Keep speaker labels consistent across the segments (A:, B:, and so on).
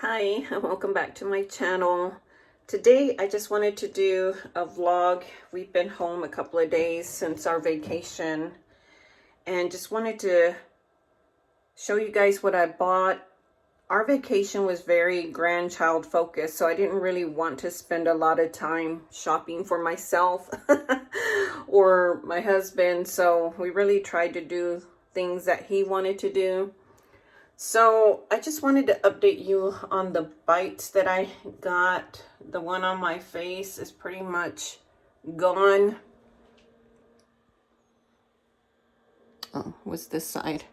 A: Hi, and welcome back to my channel. Today I just wanted to do a vlog. We've been home a couple of days since our vacation and just wanted to show you guys what I bought. Our vacation was very grandchild focused, so I didn't really want to spend a lot of time shopping for myself or my husband, so we really tried to do things that he wanted to do. So I just wanted to update you on the bites that I got. The one on my face is pretty much gone. Oh, what's this side?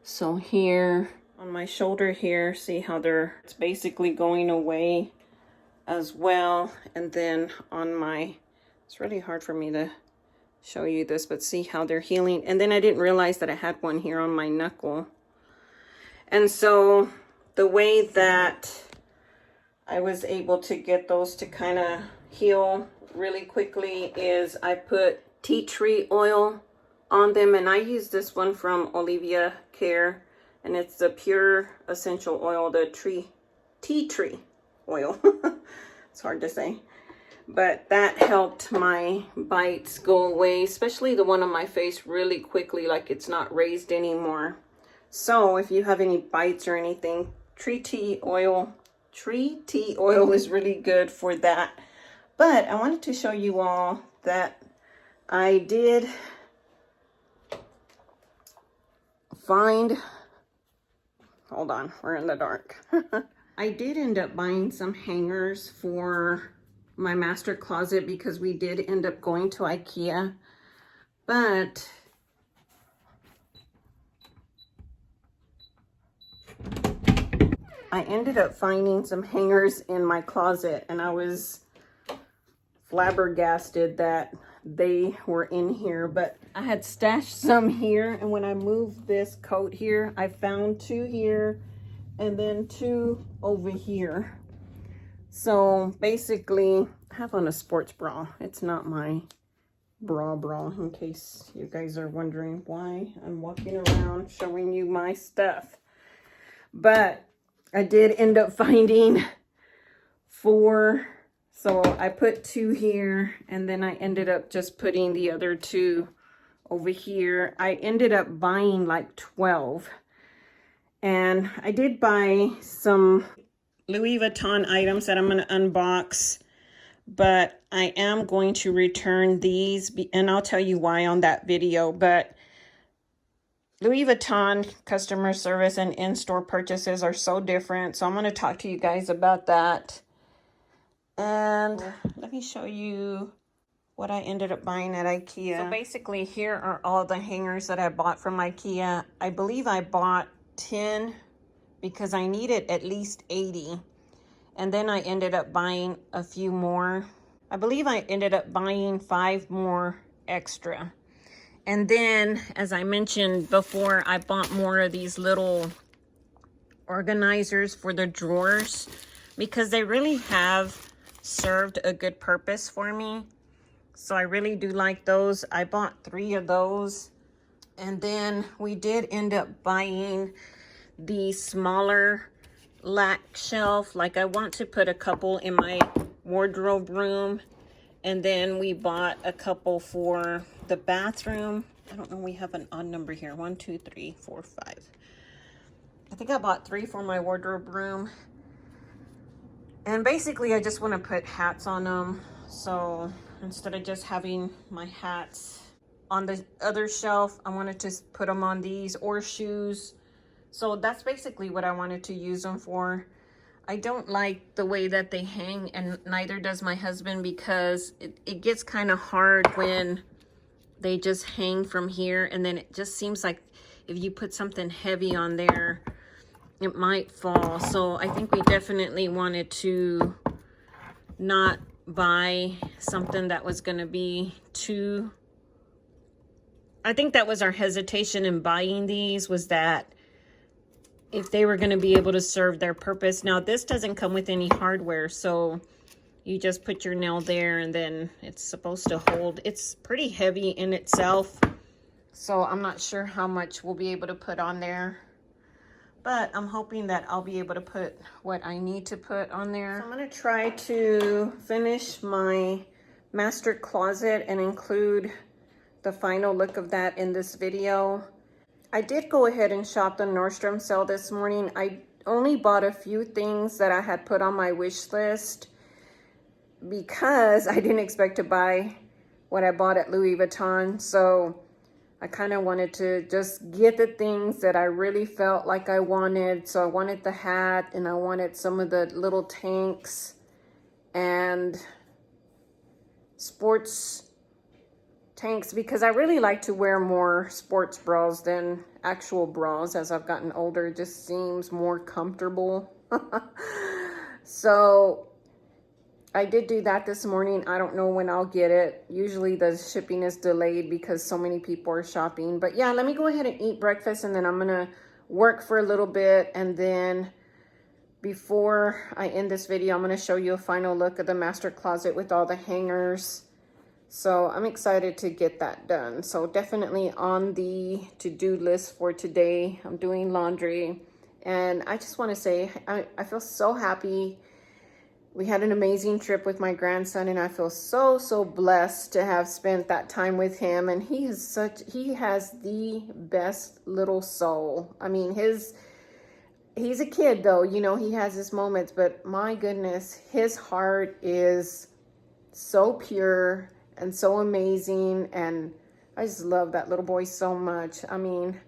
A: So here on my shoulder here, see how it's basically going away as well. And then on my, it's really hard for me to show you this, but see how they're healing. And then I didn't realize that I had one here on my knuckle. And so the way that I was able to get those to kind of heal really quickly is I put tea tree oil on them. And I use this one from Olivia Care. And it's the pure essential oil, the tea tree oil. It's hard to say. But that helped my bites go away, especially the one on my face really quickly, like it's not raised anymore. So if you have any bites or anything, tree tea oil is really good for that. But I wanted to show you all that I did find, hold on, we're in the dark. I did end up buying some hangers for my master closet because we did end up going to IKEA. But I ended up finding some hangers in my closet, and I was flabbergasted that they were in here. But I had stashed some here, and when I moved this coat here, I found two here and then two over here. So basically, I have on a sports bra. It's not my bra, in case you guys are wondering why I'm walking around showing you my stuff. But I did end up finding 4. So I put 2 here, and then I ended up just putting the other 2 over here. I ended up buying like 12. And I did buy some Louis Vuitton items that I'm going to unbox. But I am going to return these, and I'll tell you why on that video. But Louis Vuitton customer service and in-store purchases are so different. So I'm going to talk to you guys about that. And let me show you what I ended up buying at IKEA. So basically, here are all the hangers that I bought from IKEA. I believe I bought 10 because I needed at least 80. And then I ended up buying a few more. I believe I ended up buying 5 more extra. And then, as I mentioned before, I bought more of these little organizers for the drawers because they really have served a good purpose for me. So I really do like those. I bought 3 of those. And then we did end up buying the smaller lack shelf. Like, I want to put a couple in my wardrobe room. And then we bought a couple for the bathroom. I don't know, we have an odd number here. 1, 2, 3, 4, 5. I think I bought 3 for my wardrobe room. And basically, I just want to put hats on them. So instead of just having my hats on the other shelf, I wanted to put them on these, or shoes. So that's basically what I wanted to use them for. I don't like the way that they hang, and neither does my husband, because it gets kind of hard when they just hang from here, and then it just seems like if you put something heavy on there, it might fall. So I think we definitely wanted to not buy something that was going to be too... I think that was our hesitation in buying these, was that if they were going to be able to serve their purpose. Now, this doesn't come with any hardware, so you just put your nail there, and then it's supposed to hold. It's pretty heavy in itself, so I'm not sure how much we'll be able to put on there. but I'm hoping that I'll be able to put what I need to put on there. So I'm gonna try to finish my master closet and include the final look of that in this video. I did go ahead and shop the Nordstrom sale this morning. I only bought a few things that I had put on my wish list because I didn't expect to buy what I bought at Louis Vuitton. So I kind of wanted to just get the things that I really felt like I wanted. So I wanted the hat, and I wanted some of the little tanks and sports tanks, because I really like to wear more sports bras than actual bras. As I've gotten older, it just seems more comfortable. So I did do that this morning. I don't know when I'll get it. Usually the shipping is delayed because so many people are shopping. But yeah, let me go ahead and eat breakfast, and then I'm gonna work for a little bit, and then before I end this video, I'm gonna show you a final look at the master closet with all the hangers. So I'm excited to get that done. So definitely on the to-do list for today, I'm doing laundry. And I just want to say, I feel so happy. We had an amazing trip with my grandson, and I feel so blessed to have spent that time with him. And he has the best little soul. I mean, he's a kid though, you know, he has his moments, but my goodness, his heart is so pure and so amazing, and I just love that little boy so much. I mean,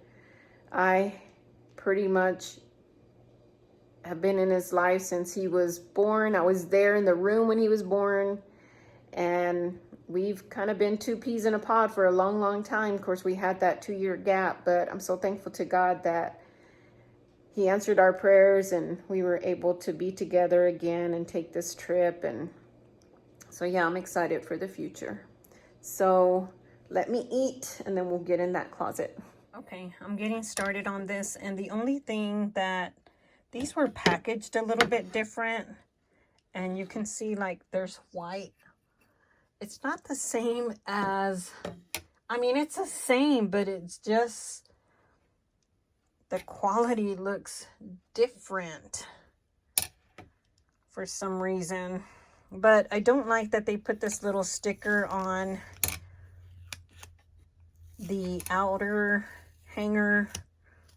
A: I pretty much have been in his life since he was born. I was there in the room when he was born, and we've kind of been two peas in a pod for a long time. Of course, we had that 2-year gap, but I'm so thankful to God that he answered our prayers and we were able to be together again and take this trip. And so yeah, I'm excited for the future. So let me eat, and then we'll get in that closet. Okay, I'm getting started on this, and the only thing that these were packaged a little bit different, and you can see like there's white. It's not the same as, I mean, it's the same, but it's just, the quality looks different for some reason. But I don't like that they put this little sticker on the outer hanger.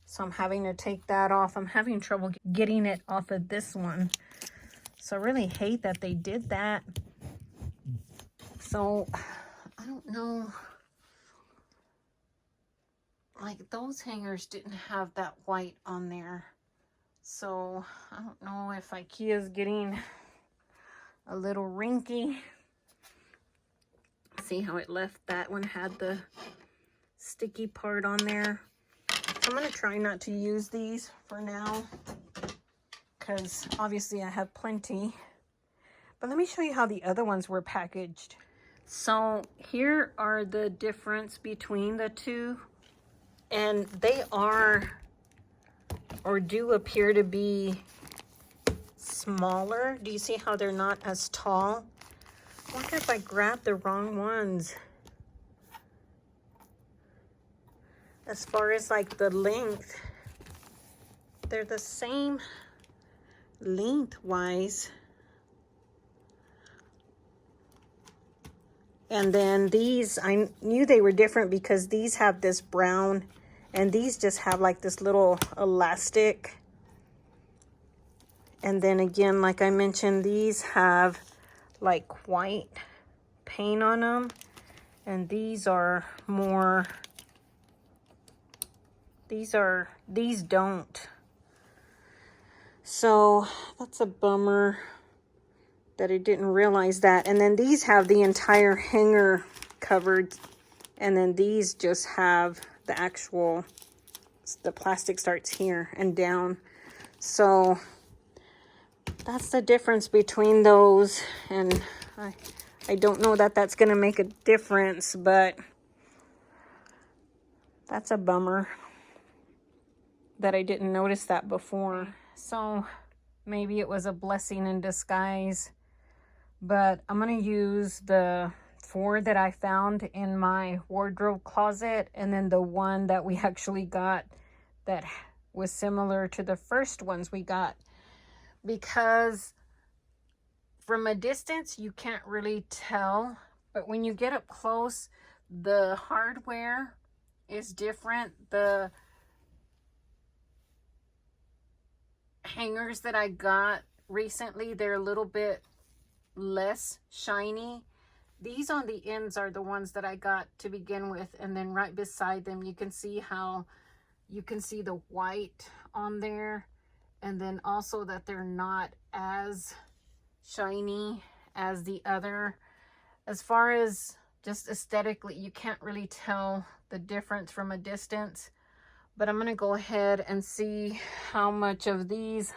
A: So I'm having to take that off. I'm having trouble getting it off of this one. So I really hate that they did that. So I don't know. Like, those hangers didn't have that white on there. So I don't know if IKEA is getting a little rinky. See how it left, that one had the sticky part on there. So I'm going to try not to use these for now, because obviously I have plenty. But let me show you how the other ones were packaged. So here are the difference between the two. And they are, or do appear to be, smaller. Do you see how they're not as tall? I wonder if I grabbed the wrong ones. As far as like the length, they're the same lengthwise. And then these, I knew they were different because these have this brown, and these just have like this little elastic. And then again, like I mentioned, these have like white paint on them. And these are more, these don't. So that's a bummer that I didn't realize that. And then these have the entire hanger covered, and then these just have the actual, the plastic starts here and down. So that's the difference between those. And I don't know that that's going to make a difference, but that's a bummer that I didn't notice that before. So maybe it was a blessing in disguise. But I'm going to use the 4 that I found in my wardrobe closet, and then the one that we actually got that was similar to the first ones we got, because from a distance you can't really tell, but when you get up close, the hardware is different. The hangers that I got recently, they're a little bit less shiny. These on the ends are the ones that I got to begin with, and then right beside them you can see how you can see the white on there, and then also that they're not as shiny as the other. As far as just aesthetically, you can't really tell the difference from a distance, but I'm going to go ahead and see how much of these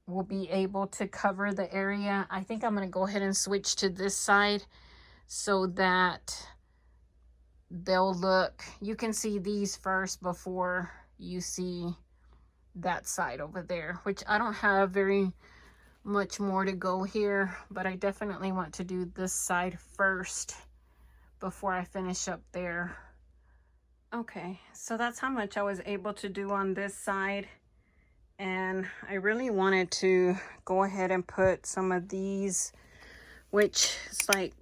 A: will be able to cover the area. I think I'm going to go ahead and switch to this side so that they'll look, you can see these first before you see that side over there, which I don't have very much more to go here, but I definitely want to do this side first before I finish up there. Okay, so that's how much I was able to do on this side, and I really wanted to go ahead and put some of these, which is like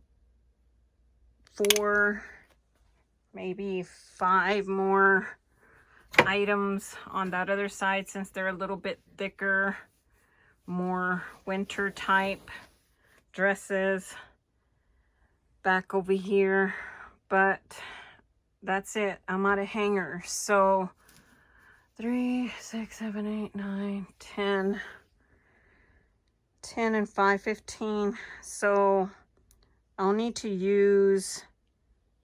A: 4, maybe 5 more items on that other side, since they're a little bit thicker, more winter type dresses back over here. But that's it, I'm out of hangers. So 3, 6, 7, 8, 9, 10 and 5, 15. So I'll need to use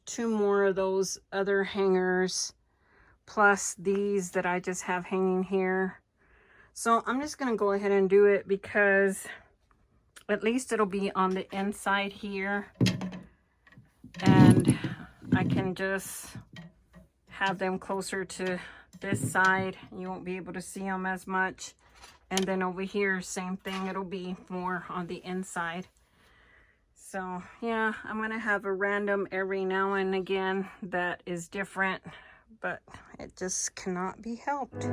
A: 2 more of those other hangers, plus these that I just have hanging here. So I'm just going to go ahead and do it, because at least it'll be on the inside here, and I can just have them closer to this side. You won't be able to see them as much. And then over here, same thing, it'll be more on the inside. So yeah, I'm gonna have a random every now and again that is different, but it just cannot be helped.